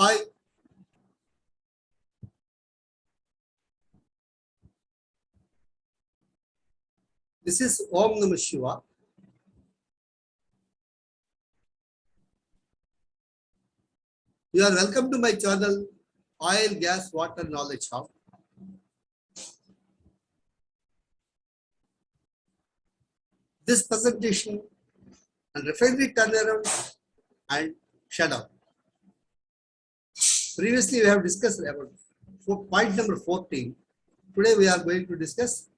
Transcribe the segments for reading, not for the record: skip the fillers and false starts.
Hi. This is Om Namah Shiva. You are welcome to my channel, Oil, Gas, Water Knowledge Hub. This presentation on refinery turnaround and shutdown. Previously, we have discussed about point number 14. Today, we are going to discuss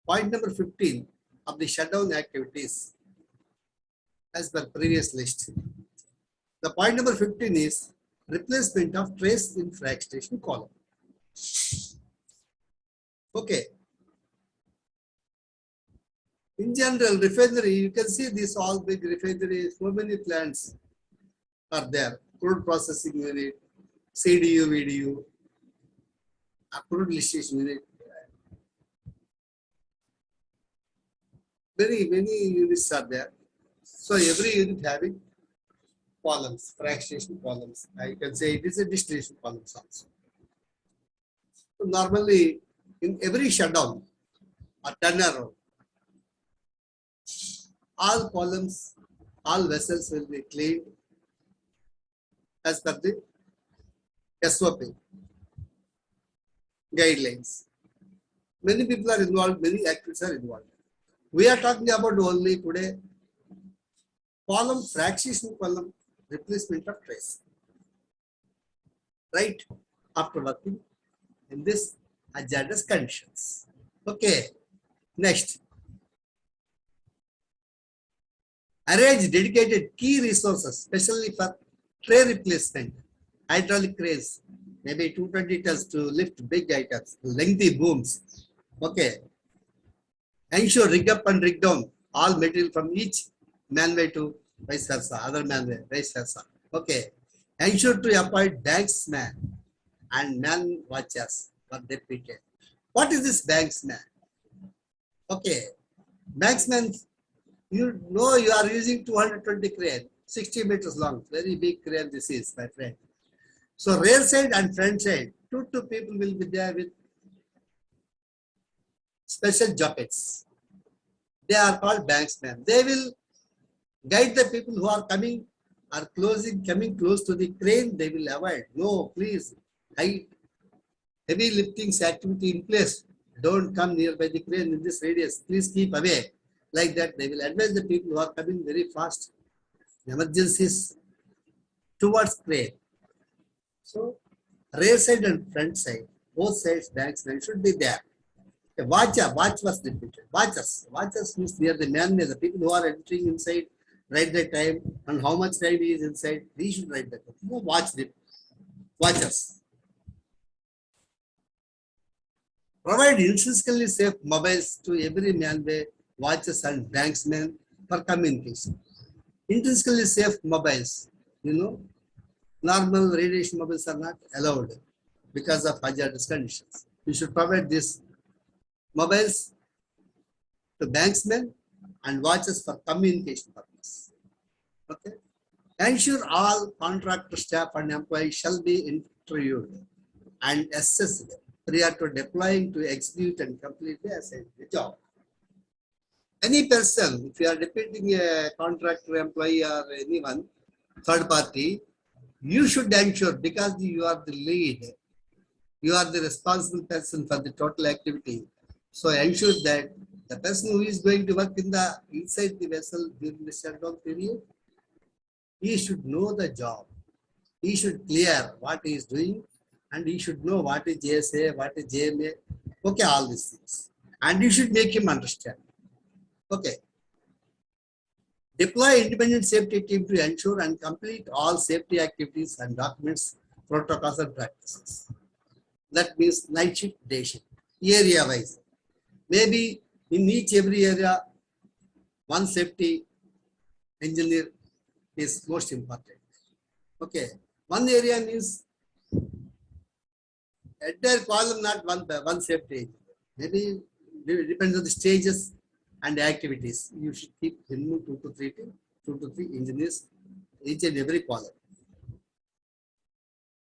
point number 15 of the shutdown activities as per previous list. The point number 15 is replacement of trace in fractionation column. Okay. In general, refinery, you can see this all big refineries, so many plants are there. Crude processing unit, CDU, VDU, crude distillation unit. Many units are there. So every unit having columns, fractionation columns. I can say it is a distillation columns also. So normally, in every shutdown or turnaround, all columns, all vessels will be cleaned as per the SOP guidelines. Many people are involved, many actors are involved. We are talking about only today column, fractionation column, replacement of trace. Right after working in this hazardous conditions. Okay, next. Arrange dedicated key resources, especially for tray replacement, hydraulic cranes, maybe 220 tons to lift big items, lengthy booms. Okay. Ensure rig up and rig down all material from each manway to vice versa, other manway, vice versa. Okay. Ensure to appoint banksman and man watchers for deputed. What is this banksman? Okay. Banksman, you know you are using 220 crane, 60 meters long, very big crane this is, my friend. So rear side and front side, two people will be there with special jackets. They are called banksmen. They will guide the people who are coming or coming close to the crane. They will avoid. No, please, heavy lifting activity in place. Don't come nearby the crane in this radius. Please keep away. Like that, they will advise the people who are coming very fast. Emergencies towards crane. So, rear side and front side, both sides, banksmen should be there. A watch was repeated. Watchers means near the manway, the people who are entering inside, write the time and how much time he is inside. We should write that. Watch them. Watchers. Provide intrinsically safe mobiles to every manway, watchers and banksmen for communication. Intrinsically safe mobiles, normal radiation mobiles are not allowed because of hazardous conditions. We should provide this mobiles to banksmen and watchers for communication purpose. Okay. Ensure all contractor staff and employees shall be interviewed and assessed prior to deploying to execute and complete the assigned job. Any person, if you are deputing a contractor, employee or anyone, third party, you should ensure because you are the lead, you are the responsible person for the total activity. So ensure that the person who is going to work inside the vessel during the shutdown period, he should know the job. He should clear what he is doing and he should know what is JSA, what is JMA. Okay, all these things. And you should make him understand. Okay. Deploy independent safety team to ensure and complete all safety activities and documents, protocols and practices. That means night shift, day shift, area wise. Maybe in every area, one safety engineer is most important. Okay, one area means entire column, not one safety engineer. Maybe it depends on the stages and activities. You should keep minimum 2 to 3 engineers each and every column.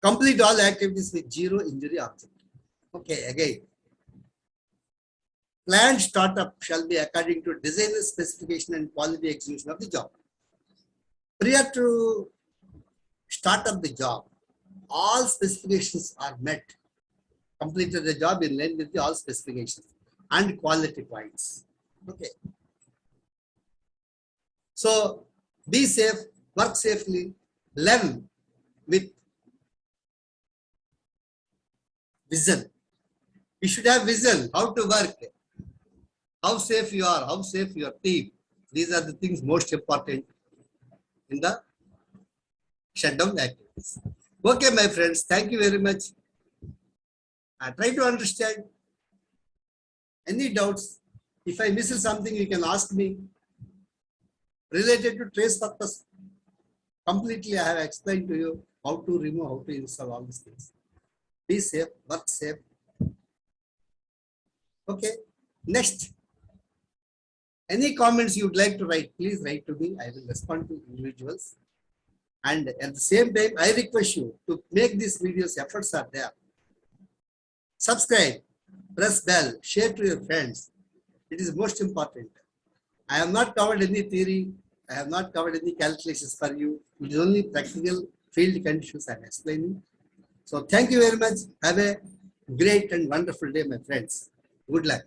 Complete all activities with zero injury object. Okay, again. Planned startup shall be according to designer specification and quality execution of the job. Prior to start up the job, all specifications are met. Completed the job in line with the all specifications and quality points. Okay. So be safe, work safely, learn with vision. You should have vision, how to work, how safe you are, how safe your team. These are the things most important in the shutdown activities. Okay, my friends, thank you very much. I try to understand. Any doubts? If I miss something, you can ask me. Related to trace purpose, completely I have explained to you how to remove, how to install all these things. Be safe, work safe. Okay, next. Any comments you would like to write, please write to me. I will respond to individuals. And at the same time, I request you to make these videos, efforts are there. Subscribe, press bell, share to your friends. It is most important. I have not covered any theory. I have not covered any calculations for you. It is only practical field conditions I am explaining. So thank you very much. Have a great and wonderful day, my friends. Good luck.